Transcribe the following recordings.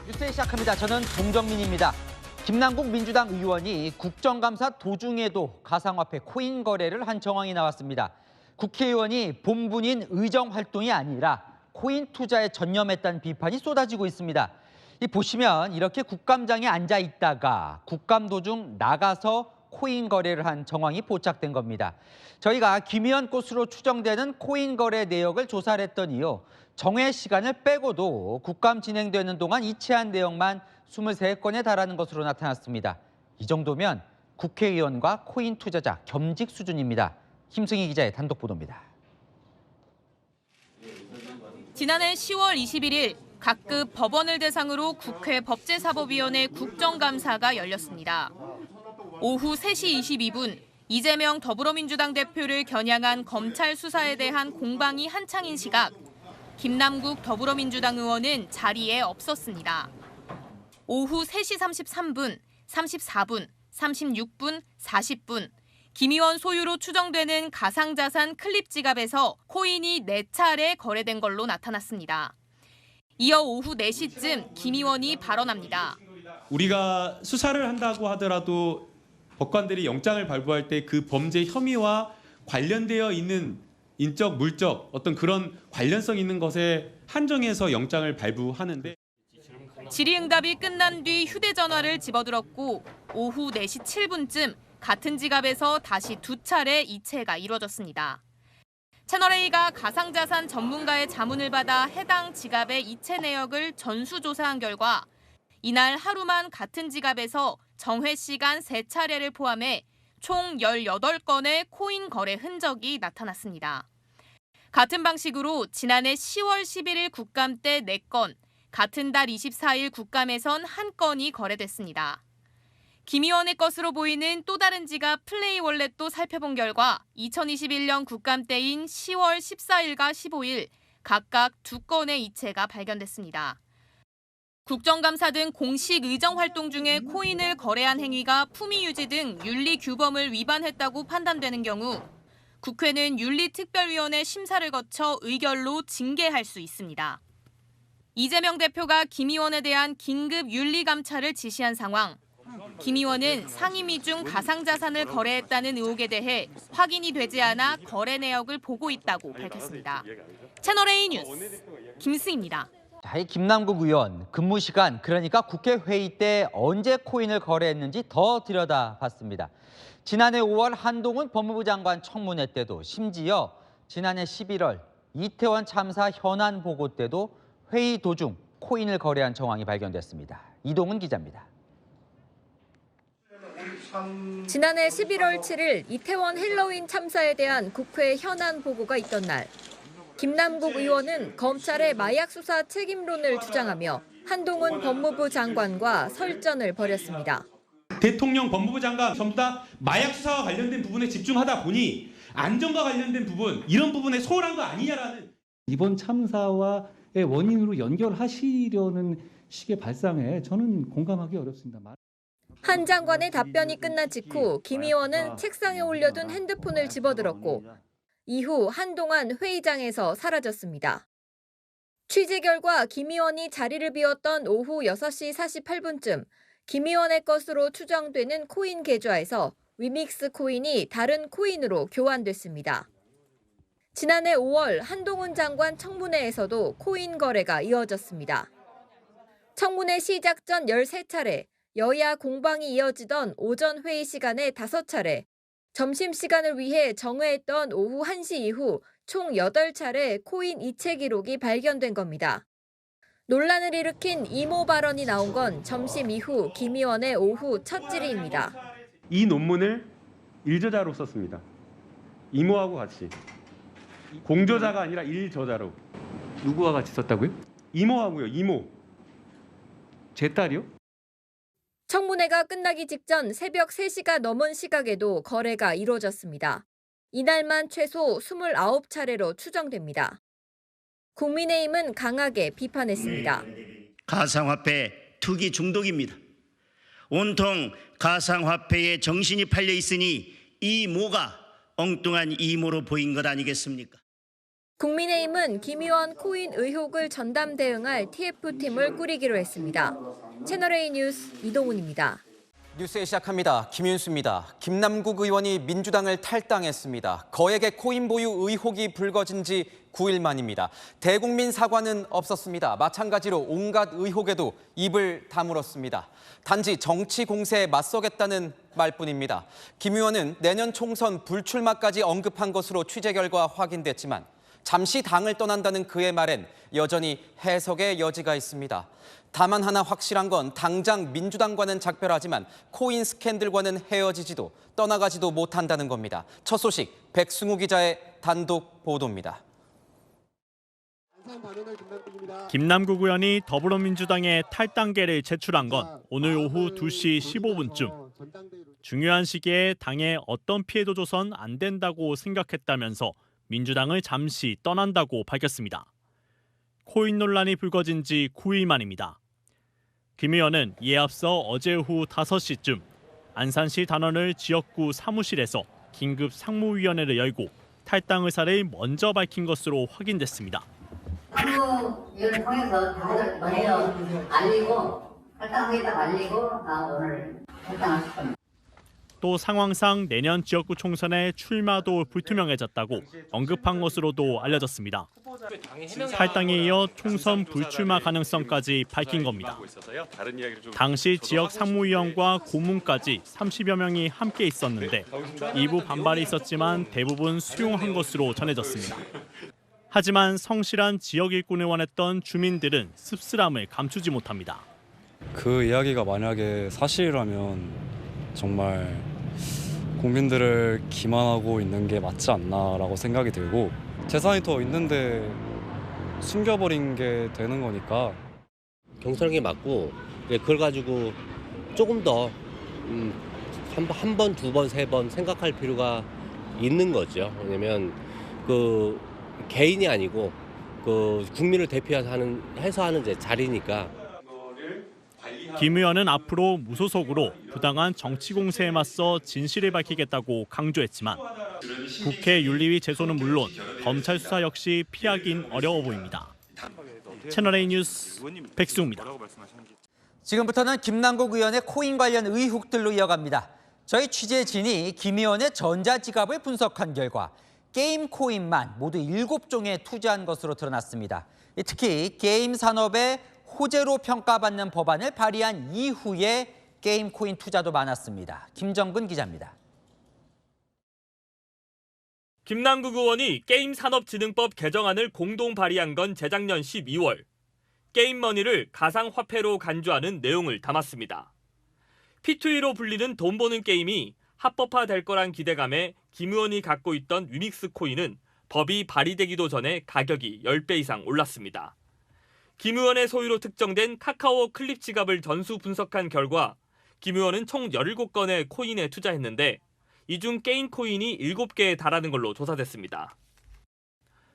뉴스 시작합니다. 저는 동정민입니다. 김남국 민주당 의원이 국정감사 도중에도 가상화폐 코인 거래를 한 정황이 나왔습니다. 국회의원이 본분인 의정 활동이 아니라 코인 투자에 전념했다는 비판이 쏟아지고 있습니다. 보시면 이렇게 국감장에 앉아 있다가 국감 도중 나가서 코인 거래를 한 정황이 포착된 겁니다. 저희가 김 의원 것으로 추정되는 코인 거래 내역을 조사를 했더니요. 정회 시간을 빼고도 국감 진행되는 동안 이체한 내역만 23건에 달하는 것으로 나타났습니다. 이 정도면 국회의원과 코인 투자자 겸직 수준입니다. 김승희 기자의 단독 보도입니다. 지난해 10월 21일 각급 법원을 대상으로 국회 법제사법위원회 국정감사가 열렸습니다. 오후 3시 22분 이재명 더불어민주당 대표를 겨냥한 검찰 수사에 대한 공방이 한창인 시각 김남국 더불어민주당 의원은 자리에 없었습니다. 오후 3시 33분, 34분, 36분, 40분 김 의원 소유로 추정되는 가상자산 클립 지갑에서 코인이 4차례 거래된 걸로 나타났습니다. 이어 오후 4시쯤 김 의원이 발언합니다. 우리가 수사를 한다고 하더라도 법관들이 영장을 발부할 때 그 범죄 혐의와 관련되어 있는 인적, 물적 어떤 그런 관련성 있는 것에 한정해서 영장을 발부하는데 질의응답이 끝난 뒤 휴대전화를 집어들었고 오후 4시 7분쯤 같은 지갑에서 다시 2차례 이체가 이뤄졌습니다. 채널A가 가상자산 전문가의 자문을 받아 해당 지갑의 이체 내역을 전수조사한 결과 이날 하루만 같은 지갑에서 정회 시간 3차례를 포함해 총 18건의 코인 거래 흔적이 나타났습니다. 같은 방식으로 지난해 10월 11일 국감 때 4건, 같은 달 24일 국감에선 1건이 거래됐습니다. 김 의원의 것으로 보이는 또 다른 지갑 플레이 월렛도 살펴본 결과 2021년 국감 때인 10월 14일과 15일 각각 2건의 이체가 발견됐습니다. 국정감사 등 공식 의정 활동 중에 코인을 거래한 행위가 품위유지 등 윤리 규범을 위반했다고 판단되는 경우 국회는 윤리특별위원회 심사를 거쳐 의결로 징계할 수 있습니다. 이재명 대표가 김 의원에 대한 긴급 윤리감찰을 지시한 상황. 김 의원은 상임위 중 가상자산을 거래했다는 의혹에 대해 확인이 되지 않아 거래 내역을 보고 있다고 밝혔습니다. 채널A 뉴스 김승희입니다. 이 김남국 의원 근무 시간, 그러니까 국회 회의 때 언제 코인을 거래했는지 더 들여다봤습니다. 지난해 5월 한동훈 법무부 장관 청문회 때도, 심지어 지난해 11월 이태원 참사 현안 보고 때도 회의 도중 코인을 거래한 정황이 발견됐습니다. 이동훈 기자입니다. 지난해 11월 7일 이태원 헬로윈 참사에 대한 국회 현안 보고가 있던 날, 김남국 의원은 검찰의 마약 수사 책임론을 주장하며 한동훈 법무부 장관과 설전을 벌였습니다. 대통령, 법무부 장관 전부 다 마약 수사와 관련된 부분에 집중하다 보니 안전과 관련된 부분, 이런 부분에 소홀한 거 아니냐라는. 이번 참사와의 원인으로 연결하시려는 식의 발상에 저는 공감하기 어렵습니다. 한 장관의 답변이 끝난 직후 김 의원은 책상에 올려둔 핸드폰을 집어들었고 이후 한동안 회의장에서 사라졌습니다. 취재 결과 김 의원이 자리를 비웠던 오후 6시 48분쯤 김 의원의 것으로 추정되는 코인 계좌에서 위믹스 코인이 다른 코인으로 교환됐습니다. 지난해 5월 한동훈 장관 청문회에서도 코인 거래가 이어졌습니다. 청문회 시작 전 13차례, 여야 공방이 이어지던 오전 회의 시간에 5차례, 점심시간을 위해 정회했던 오후 1시 이후 총 8차례 코인 이체 기록이 발견된 겁니다. 논란을 일으킨 이모 발언이 나온 건 점심 이후 김 의원의 오후 첫 질의입니다. 이 논문을 일저자로 썼습니다. 이모하고 같이. 공저자가 아니라 일저자로. 누구와 같이 썼다고요? 이모하고요. 이모. 제 딸이요? 청문회가 끝나기 직전 새벽 3시가 넘은 시각에도 거래가 이뤄졌습니다. 이날만 최소 29차례로 추정됩니다. 국민의힘은 강하게 비판했습니다. 가상화폐 투기 중독입니다. 온통 가상화폐에 정신이 팔려 있으니 이 모가 엉뚱한 이모로 보인 것 아니겠습니까? 국민의힘은 김 의원 코인 의혹을 전담 대응할 TF팀을 꾸리기로 했습니다. 채널A 뉴스 이동훈입니다. 뉴스에 시작합니다. 김윤수입니다. 김남국 의원이 민주당을 탈당했습니다. 거액의 코인 보유 의혹이 불거진 지 9일 만입니다. 대국민 사과는 없었습니다. 마찬가지로 온갖 의혹에도 입을 다물었습니다. 단지 정치 공세에 맞서겠다는 말뿐입니다. 김 의원은 내년 총선 불출마까지 언급한 것으로 취재 결과 확인됐지만 잠시 당을 떠난다는 그의 말엔 여전히 해석의 여지가 있습니다. 다만 하나 확실한 건 당장 민주당과는 작별하지만 코인 스캔들과는 헤어지지도 떠나가지도 못한다는 겁니다. 첫 소식 백승우 기자의 단독 보도입니다. 김남국 의원이 더불어민주당에 탈당계를 제출한 건 오늘 오후 2시 15분쯤. 중요한 시기에 당에 어떤 피해도 줘선 안 된다고 생각했다면서 민주당을 잠시 떠난다고 밝혔습니다. 코인 논란이 불거진 지 9일 만입니다. 김 의원은 이에 앞서 어제 오후 5시쯤 안산시 단원을 지역구 사무실에서 긴급 상무위원회를 열고 탈당 의사를 먼저 밝힌 것으로 확인됐습니다. 상무위원을 통해서 다들 먼저 알리고 탈당하겠다고 알리고 오늘 탈당할 겁니다. 또 상황상 내년 지역구 총선에 출마도 불투명해졌다고 언급한 것으로도 알려졌습니다. 탈당에 이어 총선 불출마 가능성까지 밝힌 겁니다. 당시 지역 상무위원과 고문까지 30여 명이 함께 있었는데 일부 반발이 있었지만 대부분 수용한 것으로 전해졌습니다. 하지만 성실한 지역 일꾼을 원했던 주민들은 씁쓸함을 감추지 못합니다. 그 이야기가 만약에 사실이라면 정말 국민들을 기만하고 있는 게 맞지 않나라고 생각이 들고 재산이 더 있는데 숨겨버린 게 되는 거니까 경솔하게 맞고 그걸 가지고 조금 더 한 번, 두 번, 세 번 생각할 필요가 있는 거죠. 왜냐면 그 개인이 아니고 그 국민을 대표해서 하는 자리니까. 김 의원은 앞으로 무소속으로 부당한 정치 공세에 맞서 진실을 밝히겠다고 강조했지만 국회 윤리위 제소는 물론 검찰 수사 역시 피하긴 어려워 보입니다. 채널A 뉴스 백승우입니다. 지금부터는 김남국 의원의 코인 관련 의혹들로 이어갑니다. 저희 취재진이 김 의원의 전자지갑을 분석한 결과 게임 코인만 모두 7종에 투자한 것으로 드러났습니다. 특히 게임 산업의 호재로 평가받는 법안을 발의한 이후에 게임 코인 투자도 많았습니다. 김정근 기자입니다. 김남국 의원이 게임산업진흥법 개정안을 공동 발의한 건 재작년 12월. 게임머니를 가상화폐로 간주하는 내용을 담았습니다. P2E로 불리는 돈 버는 게임이 합법화될 거란 기대감에 김 의원이 갖고 있던 위믹스 코인은 법이 발의되기도 전에 가격이 10배 이상 올랐습니다. 김 의원의 소유로 특정된 카카오 클립 지갑을 전수 분석한 결과 김 의원은 총 17건의 코인에 투자했는데 이 중 게임 코인이 7개에 달하는 걸로 조사됐습니다.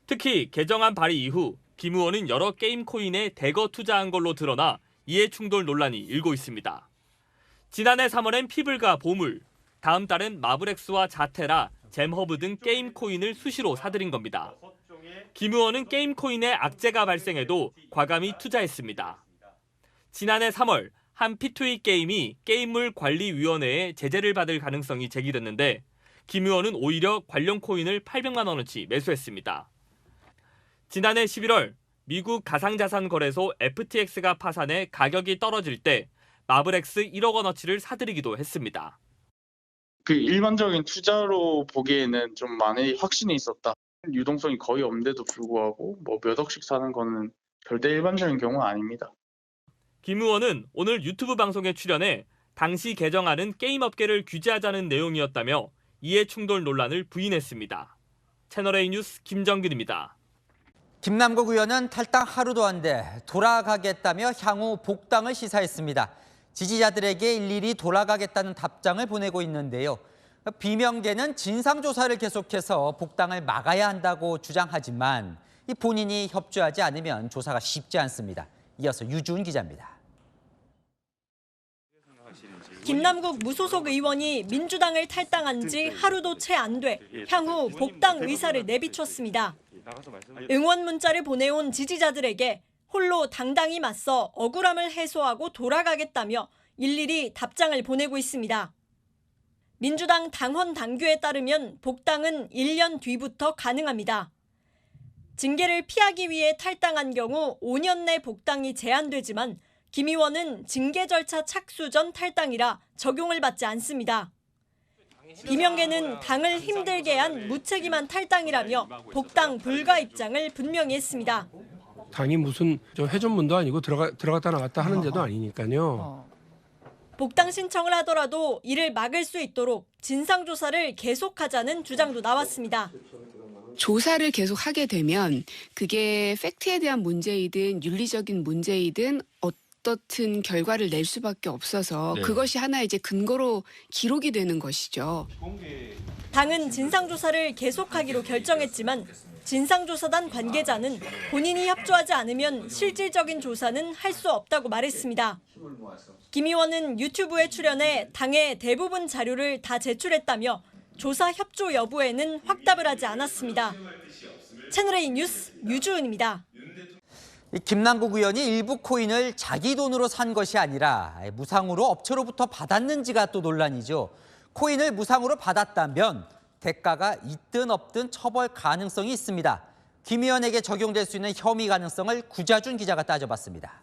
특히 개정안 발의 이후 김 의원은 여러 게임 코인에 대거 투자한 걸로 드러나 이해충돌 논란이 일고 있습니다. 지난해 3월엔 피블과 보물, 다음 달엔 마블엑스와 자테라, 잼허브 등 게임 코인을 수시로 사들인 겁니다. 김 의원은 게임 코인에 악재가 발생해도 과감히 투자했습니다. 지난해 3월 한 P2E 게임이 게임물 관리위원회에 제재를 받을 가능성이 제기됐는데 김 의원은 오히려 관련 코인을 800만 원어치 매수했습니다. 지난해 11월 미국 가상자산 거래소 FTX가 파산해 가격이 떨어질 때 마블엑스 1억 원어치를 사들이기도 했습니다. 그 일반적인 투자로 보기에는 좀 많이 확신이 있었다. 유동성이 거의 없는데도 불구하고 몇 억씩 사는 거는 절대 일반적인 경우는 아닙니다. 김 의원은 오늘 유튜브 방송에 출연해 당시 개정안은 게임업계를 규제하자는 내용이었다며 이해충돌 논란을 부인했습니다. 채널A 뉴스 김정근입니다. 김남국 의원은 탈당 하루도 안 돼 돌아가겠다며 향후 복당을 시사했습니다. 지지자들에게 일일이 돌아가겠다는 답장을 보내고 있는데요. 비명계는 진상조사를 계속해서 복당을 막아야 한다고 주장하지만 본인이 협조하지 않으면 조사가 쉽지 않습니다. 이어서 유주은 기자입니다. 김남국 무소속 의원이 민주당을 탈당한 지 하루도 채 안 돼 향후 복당 의사를 내비쳤습니다. 응원 문자를 보내온 지지자들에게 홀로 당당히 맞서 억울함을 해소하고 돌아가겠다며 일일이 답장을 보내고 있습니다. 민주당 당헌 당규에 따르면 복당은 1년 뒤부터 가능합니다. 징계를 피하기 위해 탈당한 경우 5년 내 복당이 제한되지만 김 의원은 징계 절차 착수 전 탈당이라 적용을 받지 않습니다. 이명계는 당을 힘들게 한 무책임한 탈당이라며 복당 불가 입장을 분명히 했습니다. 당이 무슨 회전문도 아니고 들어갔다 나갔다 하는 데도 아니니까요. 복당 신청을 하더라도 이를 막을 수 있도록 진상조사를 계속하자는 주장도 나왔습니다. 조사를 계속 하게 되면 그게 팩트에 대한 문제이든 윤리적인 문제이든 어떻든 결과를 낼 수밖에 없어서 그것이 하나의 이제 근거로 기록이 되는 것이죠. 당은 진상조사를 계속하기로 결정했지만 진상조사단 관계자는 본인이 협조하지 않으면 실질적인 조사는 할 수 없다고 말했습니다. 김 의원은 유튜브에 출연해 당의 대부분 자료를 다 제출했다며 조사 협조 여부에는 확답을 하지 않았습니다. 채널A 뉴스 유주은입니다. 김남국 의원이 일부 코인을 자기 돈으로 산 것이 아니라 무상으로 업체로부터 받았는지가 또 논란이죠. 코인을 무상으로 받았다면 대가가 있든 없든 처벌 가능성이 있습니다. 김 의원에게 적용될 수 있는 혐의 가능성을 구자준 기자가 따져봤습니다.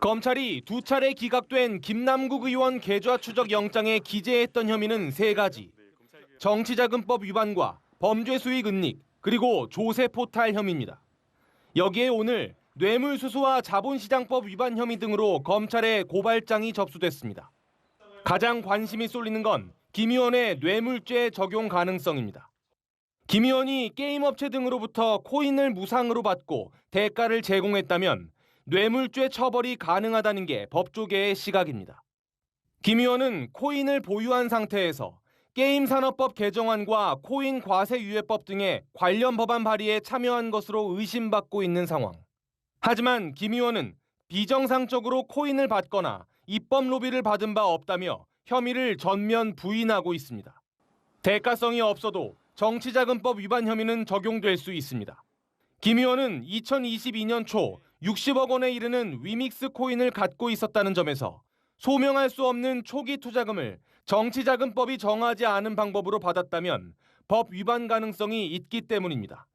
검찰이 2차례 기각된 김남국 의원 계좌 추적 영장에 기재했던 혐의는 3가지. 정치자금법 위반과 범죄 수익 은닉, 그리고 조세 포탈 혐의입니다. 여기에 오늘 뇌물수수와 자본시장법 위반 혐의 등으로 검찰에 고발장이 접수됐습니다. 가장 관심이 쏠리는 건 김 의원의 뇌물죄 적용 가능성입니다. 김 의원이 게임업체 등으로부터 코인을 무상으로 받고 대가를 제공했다면 뇌물죄 처벌이 가능하다는 게 법조계의 시각입니다. 김 의원은 코인을 보유한 상태에서 게임산업법 개정안과 코인 과세유예법 등의 관련 법안 발의에 참여한 것으로 의심받고 있는 상황. 하지만 김 의원은 비정상적으로 코인을 받거나 입법 로비를 받은 바 없다며 혐의를 전면 부인하고 있습니다. 대가성이 없어도 정치자금법 위반 혐의는 적용될 수 있습니다. 김 의원은 2022년 초 60억 원에 이르는 위믹스 코인을 갖고 있었다는 점에서 소명할 수 없는 초기 투자금을 정치자금법이 정하지 않은 방법으로 받았다면 법 위반 가능성이 있기 때문입니다.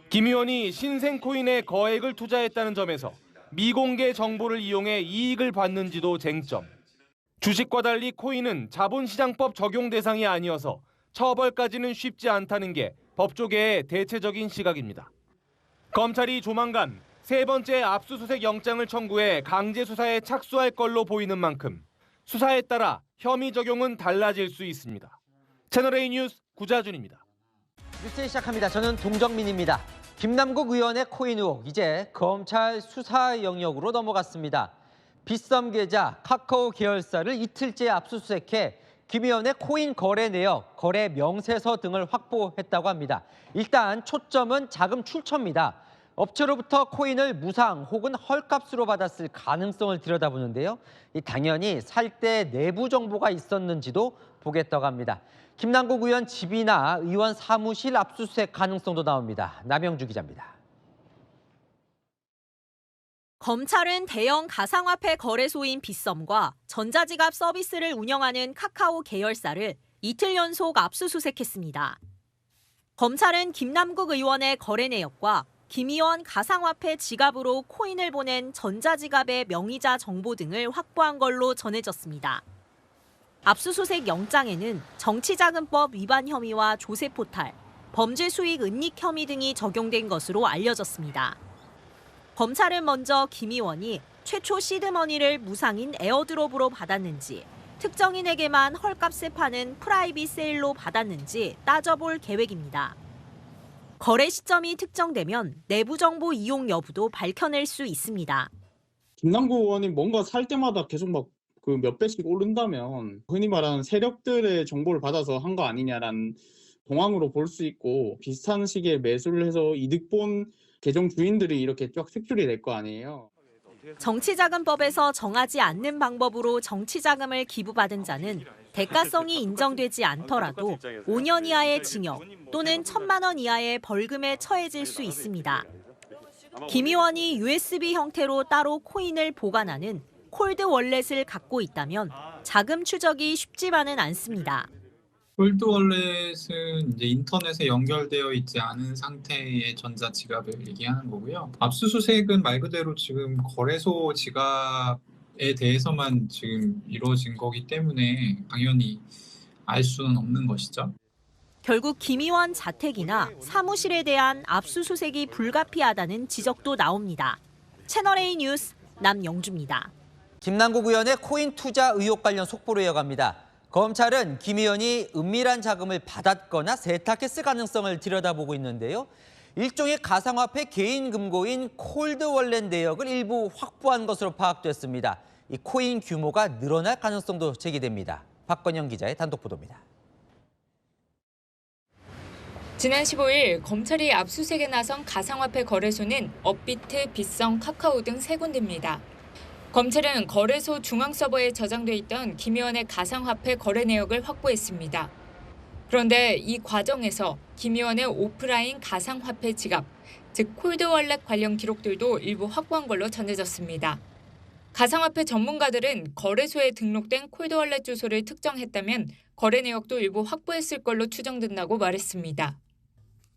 김 의원이 신생 코인에 거액을 투자했다는 점에서 미공개 정보를 이용해 이익을 받는지도 쟁점. 주식과 달리 코인은 자본시장법 적용 대상이 아니어서 처벌까지는 쉽지 않다는 게 법조계의 대체적인 시각입니다. 검찰이 조만간 3번째 압수수색 영장을 청구해 강제 수사에 착수할 걸로 보이는 만큼 수사에 따라 혐의 적용은 달라질 수 있습니다. 채널A 뉴스 구자준입니다. 뉴스 시작합니다. 저는 동정민입니다. 김남국 의원의 코인 의혹 이제 검찰 수사 영역으로 넘어갔습니다. 빗썸 계좌 카카오 계열사를 이틀째 압수수색해 김 의원의 코인 거래 내역, 거래 명세서 등을 확보했다고 합니다. 일단 초점은 자금 출처입니다. 업체로부터 코인을 무상 혹은 헐값으로 받았을 가능성을 들여다보는데요. 당연히 살 때 내부 정보가 있었는지도 보겠다고 합니다. 김남국 의원 집이나 의원 사무실 압수수색 가능성도 나옵니다. 남영주 기자입니다. 검찰은 대형 가상화폐 거래소인 빗썸과 전자지갑 서비스를 운영하는 카카오 계열사를 이틀 연속 압수수색했습니다. 검찰은 김남국 의원의 거래 내역과 김 의원 가상화폐 지갑으로 코인을 보낸 전자지갑의 명의자 정보 등을 확보한 걸로 전해졌습니다. 압수수색 영장에는 정치자금법 위반 혐의와 조세포탈, 범죄 수익 은닉 혐의 등이 적용된 것으로 알려졌습니다. 검찰은 먼저 김 의원이 최초 시드머니를 무상인 에어드롭으로 받았는지, 특정인에게만 헐값에 파는 프라이빗 세일로 받았는지 따져볼 계획입니다. 거래 시점이 특정되면 내부 정보 이용 여부도 밝혀낼 수 있습니다. 김남국 의원이 뭔가 살 때마다 계속 막 그 몇 배씩 오른다면 흔히 말하는 세력들의 정보를 받아서 한 거 아니냐라는 동황으로 볼 수 있고, 비슷한 시기에 매수를 해서 이득 본 계정 주인들이 이렇게 쫙 색출이 될 거 아니에요. 정치자금법에서 정하지 않는 방법으로 정치자금을 기부받은 자는 대가성이 인정되지 않더라도 5년 이하의 징역 또는 1,000만 원 이하의 벌금에 처해질 수 있습니다. 김 의원이 USB 형태로 따로 코인을 보관하는 콜드 월렛을 갖고 있다면 자금 추적이 쉽지만은 않습니다. 콜드 월렛은 이제 인터넷에 연결되어 있지 않은 상태의 전자지갑을 얘기하는 거고요. 압수수색은 말 그대로 지금 거래소 지갑에 대해서만 지금 이루어진 거기 때문에 당연히 알 수는 없는 것이죠. 결국 김 의원 자택이나 사무실에 대한 압수수색이 불가피하다는 지적도 나옵니다. 채널A 뉴스 남영주입니다. 김남국 의원의 코인 투자 의혹 관련 속보로 이어갑니다. 검찰은 김 의원이 은밀한 자금을 받았거나 세탁했을 가능성을 들여다보고 있는데요. 일종의 가상화폐 개인 금고인 콜드 월렛 내역을 일부 확보한 것으로 파악됐습니다. 이 코인 규모가 늘어날 가능성도 제기됩니다. 박건영 기자의 단독 보도입니다. 지난 15일 검찰이 압수수색에 나선 가상화폐 거래소는 업비트, 빗성, 카카오 등 3군데입니다. 검찰은 거래소 중앙 서버에 저장돼 있던 김 의원의 가상화폐 거래 내역을 확보했습니다. 그런데 이 과정에서 김 의원의 오프라인 가상화폐 지갑, 즉 콜드월렛 관련 기록들도 일부 확보한 걸로 전해졌습니다. 가상화폐 전문가들은 거래소에 등록된 콜드월렛 주소를 특정했다면 거래 내역도 일부 확보했을 걸로 추정된다고 말했습니다.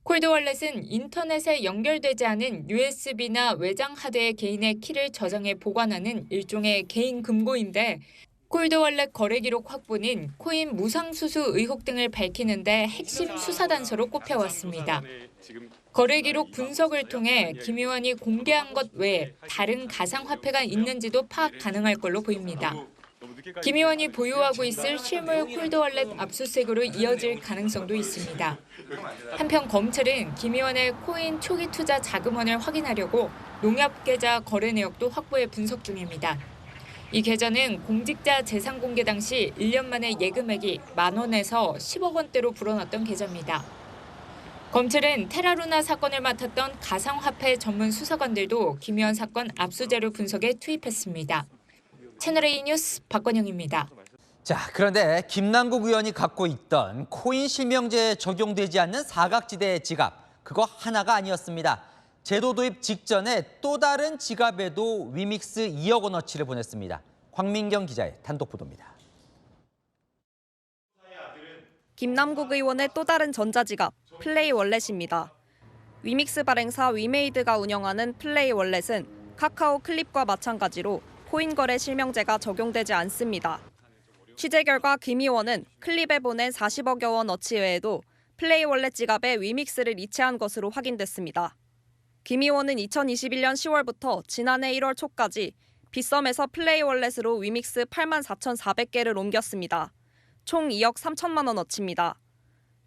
콜드월렛은 인터넷에 연결되지 않은 USB나 외장 하드에 개인의 키를 저장해 보관하는 일종의 개인 금고인데 콜드월렛 거래 기록 확보는 코인 무상수수 의혹 등을 밝히는 데 핵심 수사 단서로 꼽혀왔습니다. 거래 기록 분석을 통해 김 의원이 공개한 것 외에 다른 가상화폐가 있는지도 파악 가능할 걸로 보입니다. 김 의원이 보유하고 있을 실물 콜드월렛 압수수색으로 이어질 가능성도 있습니다. 한편 검찰은 김 의원의 코인 초기 투자 자금원을 확인하려고 농협 계좌 거래 내역도 확보해 분석 중입니다. 이 계좌는 공직자 재산 공개 당시 1년 만에 예금액이 10,000원에서 10억 원대로 불어났던 계좌입니다. 검찰은 테라루나 사건을 맡았던 가상화폐 전문 수사관들도 김 의원 사건 압수자료 분석에 투입했습니다. 채널A 뉴스 박건영입니다. 자, 그런데 김남국 의원이 갖고 있던 코인 실명제에 적용되지 않는 사각지대 지갑, 그거 하나가 아니었습니다. 제도 도입 직전에 또 다른 지갑에도 위믹스 2억 원어치를 보냈습니다. 황민경 기자의 단독 보도입니다. 김남국 의원의 또 다른 전자지갑, 플레이 월렛입니다. 위믹스 발행사 위메이드가 운영하는 플레이 월렛은 카카오 클립과 마찬가지로 코인 거래 실명제가 적용되지 않습니다. 취재 결과 김 의원은 클립에 보낸 40억여 원어치 외에도 플레이 월렛 지갑에 위믹스를 이체한 것으로 확인됐습니다. 김 의원은 2021년 10월부터 지난해 1월 초까지 빗썸에서 플레이 월렛으로 위믹스 84,400개를 옮겼습니다. 총 2억 3천만 원어치입니다.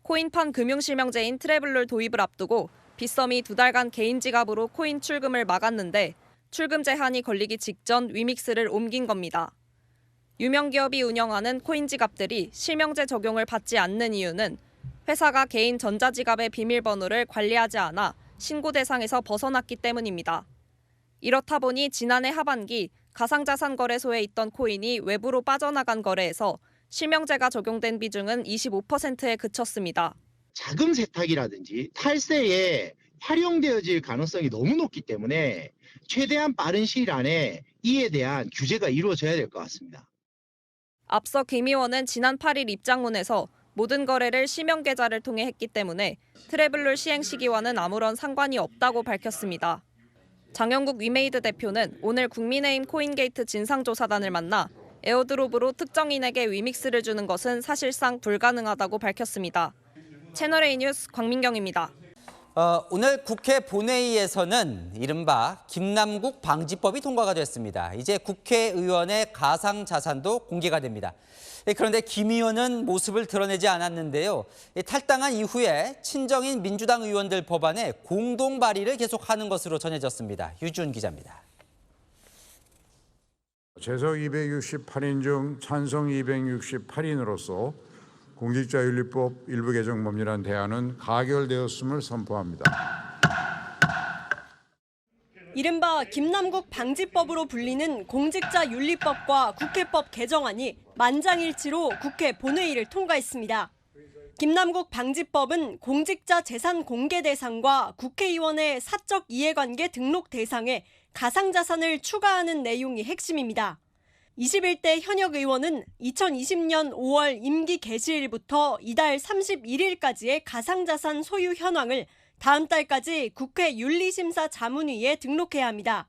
코인판 금융실명제인 트래블룰 도입을 앞두고 빗썸이 2달간 개인 지갑으로 코인 출금을 막았는데 출금 제한이 걸리기 직전 위믹스를 옮긴 겁니다. 유명 기업이 운영하는 코인 지갑들이 실명제 적용을 받지 않는 이유는 회사가 개인 전자지갑의 비밀번호를 관리하지 않아 신고 대상에서 벗어났기 때문입니다. 이렇다 보니 지난해 하반기 가상자산 거래소에 있던 코인이 외부로 빠져나간 거래에서 실명제가 적용된 비중은 25%에 그쳤습니다. 자금 세탁이라든지 탈세에 활용되어질 가능성이 너무 높기 때문에 최대한 빠른 시일 안에 이에 대한 규제가 이루어져야 될 것 같습니다. 앞서 김 의원은 지난 8일 입장문에서 모든 거래를 실명 계좌를 통해 했기 때문에 트래블룰 시행 시기와는 아무런 상관이 없다고 밝혔습니다. 장영국 위메이드 대표는 오늘 국민의힘 코인게이트 진상조사단을 만나 에어드롭으로 특정인에게 위믹스를 주는 것은 사실상 불가능하다고 밝혔습니다. 채널A 뉴스 광민경입니다. 오늘 국회 본회의에서는 이른바 김남국 방지법이 통과가 됐습니다. 이제 국회의원의 가상자산도 공개가 됩니다. 그런데 김 의원은 모습을 드러내지 않았는데요. 탈당한 이후에 친정인 민주당 의원들 법안에 공동 발의를 계속하는 것으로 전해졌습니다. 유준 기자입니다. 재석 268인 중 찬성 268인으로서 공직자윤리법 일부 개정 법률안 대안은 가결되었음을 선포합니다. 이른바 이른바 김남국 방지법으로 불리는 공직자윤리법과 국회법 개정안이 만장일치로 국회 본회의를 통과했습니다. 김남국 방지법은 공직자 재산 공개 대상과 국회의원의 사적 이해관계 등록 대상에 가상자산을 추가하는 내용이 핵심입니다. 21대 현역 의원은 2020년 5월 임기 개시일부터 이달 31일까지의 가상자산 소유 현황을 다음 달까지 국회 윤리심사 자문위에 등록해야 합니다.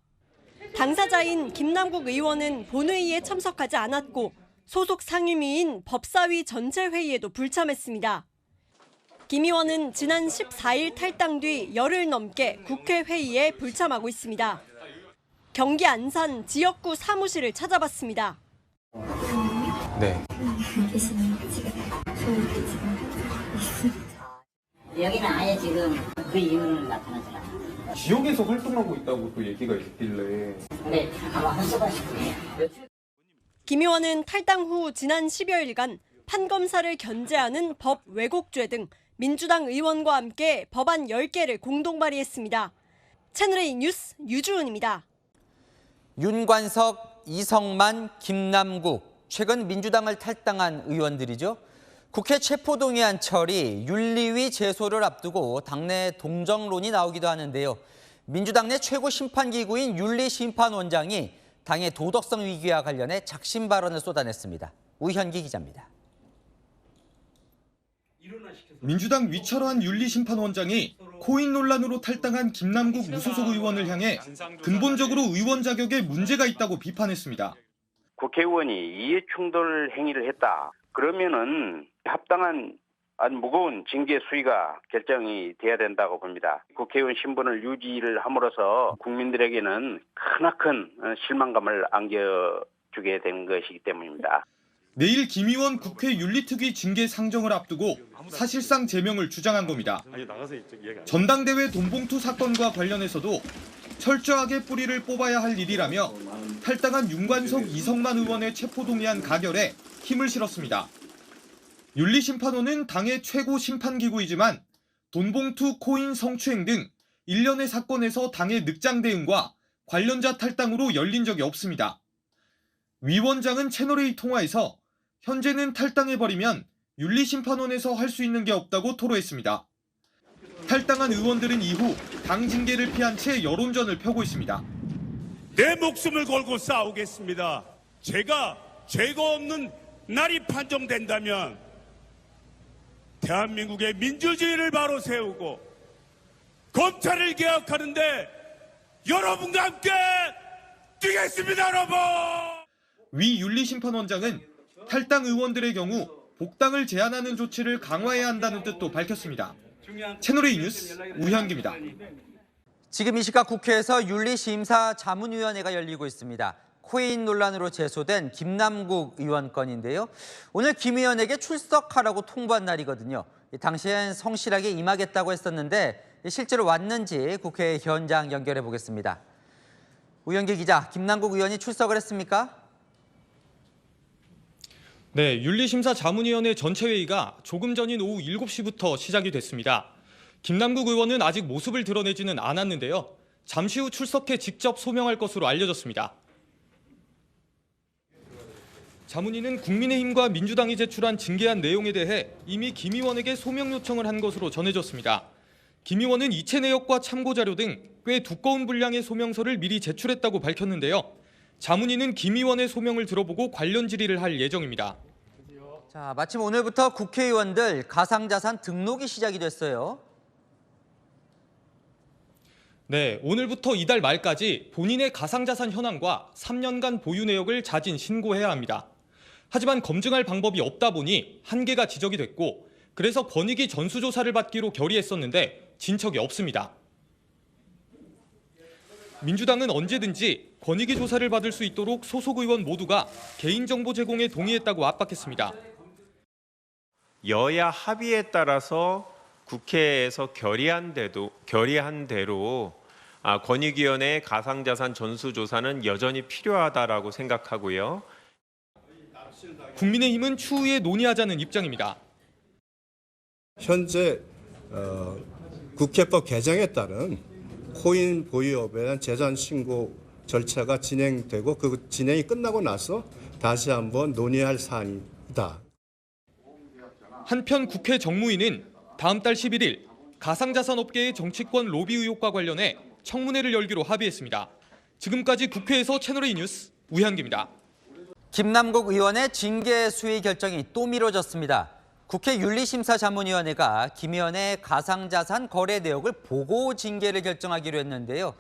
당사자인 김남국 의원은 본회의에 참석하지 않았고 소속 상임위인 법사위 전체 회의에도 불참했습니다. 김 의원은 지난 14일 탈당 뒤 열흘 넘게 국회 회의에 불참하고 있습니다. 경기 안산 지역구 사무실을 찾아봤습니다. 네. 여기는 아예 지금 그 이유는 나타나잖아. 지역에서 활동하고 있다고 또 얘기가 있길래. 네, 아마 한꺼번씩 그래요. 김 의원은 탈당 후 지난 10여일간 판검사를 견제하는 법 왜곡죄 등 민주당 의원과 함께 법안 10개를 공동 발의했습니다. 채널A 뉴스 유주은입니다. 윤관석, 이성만, 김남국, 최근 민주당을 탈당한 의원들이죠. 국회 체포동의안 처리, 윤리위 제소를 앞두고 당내 동정론이 나오기도 하는데요. 민주당 내 최고 심판기구인 윤리심판원장이 당의 도덕성 위기와 관련해 작심 발언을 쏟아냈습니다. 우현기 기자입니다. 민주당 위철환 윤리심판원장이 코인 논란으로 탈당한 김남국 무소속 의원을 향해 근본적으로 의원 자격에 문제가 있다고 비판했습니다. 국회의원이 이해충돌 행위를 했다. 그러면은 합당한 아주 무거운 징계 수위가 결정이 돼야 된다고 봅니다. 국회의원 신분을 유지를 함으로써 국민들에게는 크나큰 실망감을 안겨주게 된 것이기 때문입니다. 내일 김 의원 국회 윤리특위 징계 상정을 앞두고 사실상 제명을 주장한 겁니다. 전당대회 돈봉투 사건과 관련해서도 철저하게 뿌리를 뽑아야 할 일이라며 탈당한 윤관석, 이성만 의원의 체포동의안 가결에 힘을 실었습니다. 윤리심판원은 당의 최고 심판기구이지만 돈봉투, 코인 성추행 등 일련의 사건에서 당의 늑장 대응과 관련자 탈당으로 열린 적이 없습니다. 위원장은 채널A 통화에서 현재는 탈당해버리면 윤리심판원에서 할 수 있는 게 없다고 토로했습니다. 탈당한 의원들은 이후 당 징계를 피한 채 여론전을 펴고 있습니다. 내 목숨을 걸고 싸우겠습니다. 제가 죄가 없는 날이 판정된다면 대한민국의 민주주의를 바로 세우고 검찰을 개혁하는데 여러분과 함께 뛰겠습니다, 여러분! 위 윤리심판원장은 탈당 의원들의 경우 복당을 제한하는 조치를 강화해야 한다는 뜻도 밝혔습니다. 채널A 뉴스 우현기입니다. 지금 이 시각 국회에서 윤리심사 자문위원회가 열리고 있습니다. 코인 논란으로 제소된 김남국 의원 건인데요. 오늘 김 의원에게 출석하라고 통보한 날이거든요. 당시엔 성실하게 임하겠다고 했었는데 실제로 왔는지 국회 현장 연결해 보겠습니다. 우영기 기자, 김남국 의원이 출석을 했습니까? 네, 윤리심사 자문위원회 전체회의가 조금 전인 오후 7시부터 시작이 됐습니다. 김남국 의원은 아직 모습을 드러내지는 않았는데요. 잠시 후 출석해 직접 소명할 것으로 알려졌습니다. 자문위는 국민의힘과 민주당이 제출한 징계안 내용에 대해 이미 김 의원에게 소명 요청을 한 것으로 전해졌습니다. 김 의원은 이체 내역과 참고 자료 등 꽤 두꺼운 분량의 소명서를 미리 제출했다고 밝혔는데요. 자문위는 김 의원의 소명을 들어보고 관련 질의를 할 예정입니다. 자, 마침 오늘부터 국회의원들 가상자산 등록이 시작이 됐어요. 네, 오늘부터 이달 말까지 본인의 가상자산 현황과 3년간 보유 내역을 자진 신고해야 합니다. 하지만 검증할 방법이 없다 보니 한계가 지적이 됐고 그래서 권익위 전수조사를 받기로 결의했었는데 진척이 없습니다. 민주당은 언제든지 권익위 조사를 받을 수 있도록 소속 의원 모두가 개인정보 제공에 동의했다고 압박했습니다. 여야 합의에 따라서 국회에서 결의한 대로 권익위원회의 가상자산 전수조사는 여전히 필요하다라고 생각하고요. 국민의힘은 추후에 논의하자는 입장입니다. 현재 국회법 개정에 따른 코인 보유업에 대한 재산 신고 절차가 진행되고 그 진행이 끝나고 나서 다시 한번 논의할 사안이다. 한편 국회 정무위는 다음 달 11일 가상자산 업계의 정치권 로비 의혹과 관련해 청문회를 열기로 합의했습니다. 지금까지 국회에서 채널A 뉴스 우현기입니다. 김남국 의원의 징계 수위 결정이 또 미뤄졌습니다. 국회 윤리심사자문위원회가 김 의원의 가상자산 거래 내역을 보고 징계를 결정하기로 했는데요.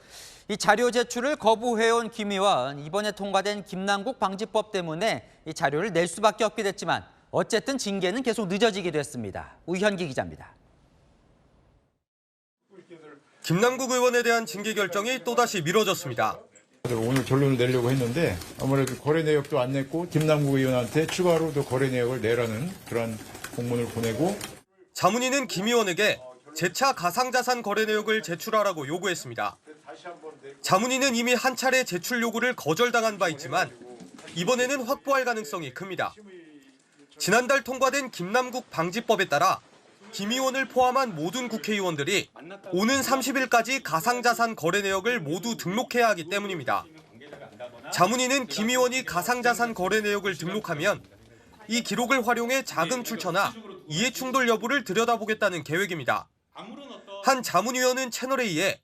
이 자료 제출을 거부해온 김 의원, 이번에 통과된 김남국 방지법 때문에 이 자료를 낼 수밖에 없게 됐지만 어쨌든 징계는 계속 늦어지기도 했습니다. 우현기 기자입니다. 김남국 의원에 대한 징계 결정이 또다시 미뤄졌습니다. 오늘 결론을 내려고 했는데 아무래도 거래 내역도 안 냈고 김남국 의원한테 추가로 더 거래 내역을 내라는 그런 공문을 보내고 자문위는 김 의원에게 재차 가상자산 거래 내역을 제출하라고 요구했습니다. 자문위는 이미 한 차례 제출 요구를 거절당한 바 있지만 이번에는 확보할 가능성이 큽니다. 지난달 통과된 김남국 방지법에 따라 김 의원을 포함한 모든 국회의원들이 오는 30일까지 가상자산 거래 내역을 모두 등록해야 하기 때문입니다. 자문위는 김 의원이 가상자산 거래 내역을 등록하면 이 기록을 활용해 자금 출처나 이해충돌 여부를 들여다보겠다는 계획입니다. 한 자문위원은 채널A에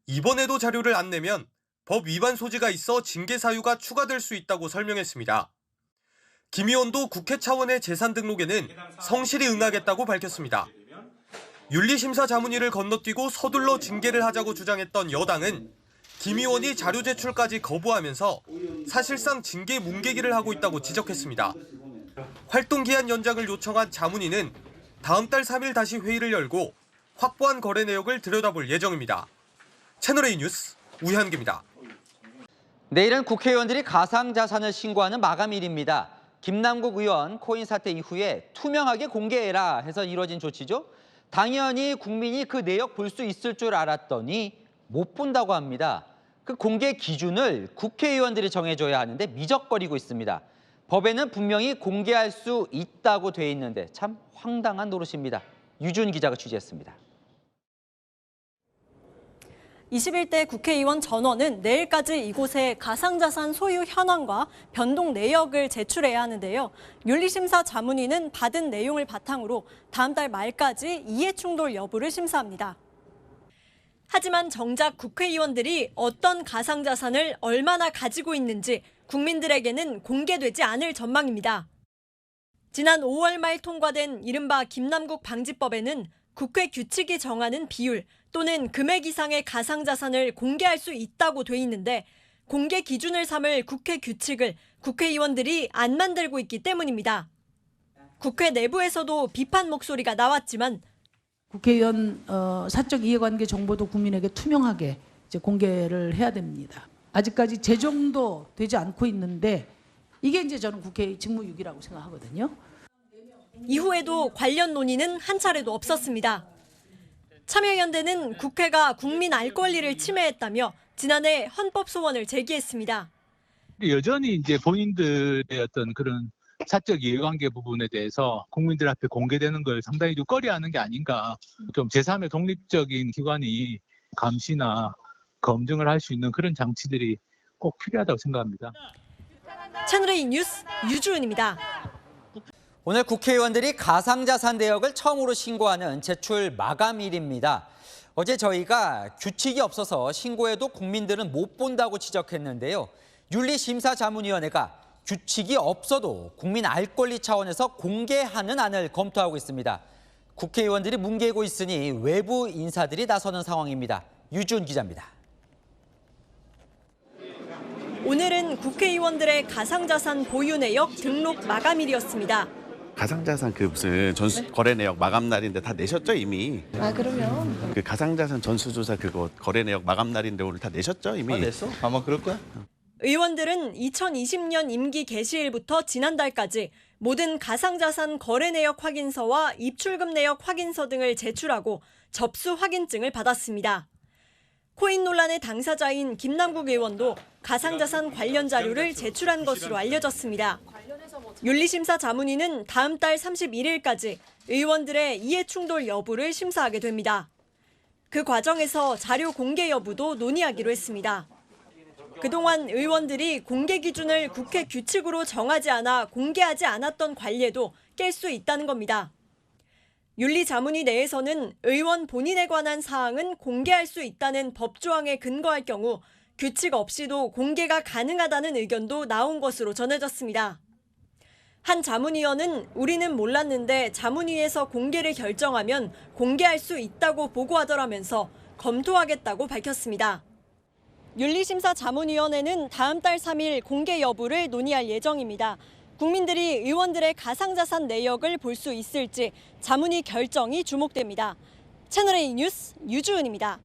이번에도 자료를 안 내면 법 위반 소지가 있어 징계 사유가 추가될 수 있다고 설명했습니다. 김 의원도 국회 차원의 재산 등록에는 성실히 응하겠다고 밝혔습니다. 윤리심사자문위를 건너뛰고 서둘러 징계를 하자고 주장했던 여당은 김 의원이 자료 제출까지 거부하면서 사실상 징계 뭉개기를 하고 있다고 지적했습니다. 활동기한 연장을 요청한 자문위는 다음 달 3일 다시 회의를 열고 확보한 거래 내역을 들여다볼 예정입니다. 채널A 뉴스 우현기입니다. 내일은 국회의원들이 가상자산을 신고하는 마감일입니다. 김남국 의원 코인 사태 이후에 투명하게 공개해라 해서 이뤄진 조치죠. 당연히 국민이 그 내역 볼 수 있을 줄 알았더니 못 본다고 합니다. 그 공개 기준을 국회의원들이 정해줘야 하는데 미적거리고 있습니다. 법에는 분명히 공개할 수 있다고 돼 있는데 참 황당한 노릇입니다. 유준 기자가 취재했습니다. 21대 국회의원 전원은 내일까지 이곳에 가상자산 소유 현황과 변동 내역을 제출해야 하는데요. 윤리심사 자문위는 받은 내용을 바탕으로 다음 달 말까지 이해충돌 여부를 심사합니다. 하지만 정작 국회의원들이 어떤 가상자산을 얼마나 가지고 있는지 국민들에게는 공개되지 않을 전망입니다. 지난 5월 말 통과된 이른바 김남국 방지법에는 국회 규칙이 정하는 비율 또는 금액 이상의 가상자산을 공개할 수 있다고 돼 있는데 공개 기준을 삼을 국회 규칙을 국회의원들이 안 만들고 있기 때문입니다. 국회 내부에서도 비판 목소리가 나왔지만 국회의원 사적 이해관계 정보도 국민에게 투명하게 이제 공개를 해야 됩니다. 아직까지 제정도 되지 않고 있는데 이게 이제 저는 국회의 직무유기라고 생각하거든요. 이후에도 관련 논의는 한 차례도 없었습니다. 참여연대는 국회가 국민 알 권리를 침해했다며 지난해 헌법 소원을 제기했습니다. 여전히 이제 본인들의 어떤 그런 사적 이해관계 부분에 대해서 국민들 앞에 공개되는 걸 상당히 좀 꺼려하는 게 아닌가. 좀 제3의 독립적인 기관이 감시나 검증을 할 수 있는 그런 장치들이 꼭 필요하다고 생각합니다. 채널A 뉴스 유주은입니다. 오늘 국회의원들이 가상자산 내역을 처음으로 신고하는 제출 마감일입니다. 어제 저희가 규칙이 없어서 신고해도 국민들은 못 본다고 지적했는데요. 윤리심사자문위원회가 규칙이 없어도 국민 알 권리 차원에서 공개하는 안을 검토하고 있습니다. 국회의원들이 뭉개고 있으니 외부 인사들이 나서는 상황입니다. 유준 기자입니다. 오늘은 국회의원들의 가상자산 보유 내역 등록 마감일이었습니다. 가상자산 그 무슨 거래 내역 마감 날인데 다 내셨죠 이미? 아 그러면 그 가상자산 전수조사 그거 거래 내역 마감 날인데 오늘 다 내셨죠 이미? 다 냈어? 아마 그럴 거야. 의원들은 2020년 임기 개시일부터 지난달까지 모든 가상자산 거래 내역 확인서와 입출금 내역 확인서 등을 제출하고 접수 확인증을 받았습니다. 코인 논란의 당사자인 김남국 의원도 가상자산 관련 자료를 제출한 것으로 알려졌습니다. 윤리심사 자문위는 다음 달 31일까지 의원들의 이해충돌 여부를 심사하게 됩니다. 그 과정에서 자료 공개 여부도 논의하기로 했습니다. 그동안 의원들이 공개 기준을 국회 규칙으로 정하지 않아 공개하지 않았던 관례도 깰 수 있다는 겁니다. 윤리자문위 내에서는 의원 본인에 관한 사항은 공개할 수 있다는 법조항에 근거할 경우 규칙 없이도 공개가 가능하다는 의견도 나온 것으로 전해졌습니다. 한 자문위원은 우리는 몰랐는데 자문위에서 공개를 결정하면 공개할 수 있다고 보고하더라면서 검토하겠다고 밝혔습니다. 윤리심사 자문위원회는 다음 달 3일 공개 여부를 논의할 예정입니다. 국민들이 의원들의 가상자산 내역을 볼 수 있을지 자문위 결정이 주목됩니다. 채널A 뉴스 유주은입니다.